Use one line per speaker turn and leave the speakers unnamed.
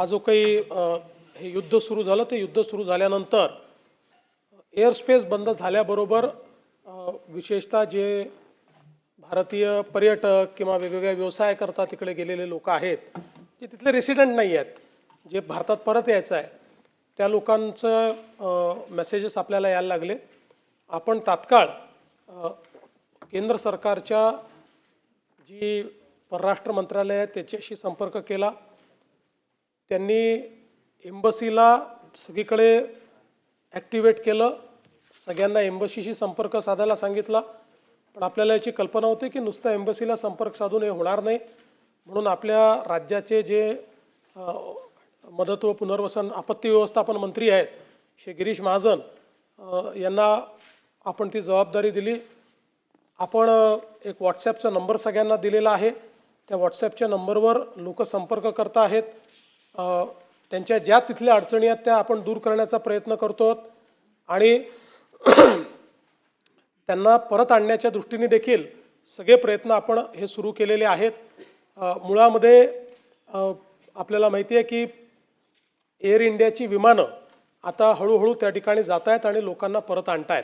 हा जो काही हे युद्ध सुरू झालं ते युद्ध सुरू झाल्यानंतर एअर स्पेस बंद झाल्याबरोबर विशेषतः जे भारतीय पर्यटक किंवा वेगवेगळ्या व्यवसाय करता तिकडे गेलेले लोक आहेत, जे तिथले रेसिडेंट नाही आहेत, जे भारतात परत यायचं आहे, त्या लोकांचं मेसेजेस आपल्याला यायला लागले. आपण तात्काळ केंद्र सरकारच्या जी परराष्ट्र मंत्रालय आहे त्याच्याशी संपर्क केला. त्यांनी एम्बसीला सगळीकडे ॲक्टिवेट केलं, सगळ्यांना एम्बसीशी संपर्क साधायला सांगितला. पण आपल्याला याची कल्पना होती की नुसतं एम्बसीला संपर्क साधून हे होणार नाही, म्हणून आपल्या राज्याचे जे मदत व पुनर्वसन आपत्ती व्यवस्थापन मंत्री आहेत श्री गिरीश महाजन यांना आपण ती जबाबदारी दिली. आपण एक व्हॉट्सॲपचा नंबर सगळ्यांना दिलेला आहे. त्या व्हॉट्सॲपच्या नंबरवर लोक संपर्क करत आहेत. त्यांच्या ज्या तिथल्या अडचणी आहेत त्या आपण दूर करण्याचा प्रयत्न करतो आहोत आणि त्यांना परत आणण्याच्या दृष्टीने देखील सगळे प्रयत्न आपण हे सुरू केलेले आहेत. मुळामध्ये आपल्याला माहिती आहे की एअर इंडियाची विमानं आता हळूहळू त्या ठिकाणी जात आहेत आणि लोकांना परत आणत आहेत.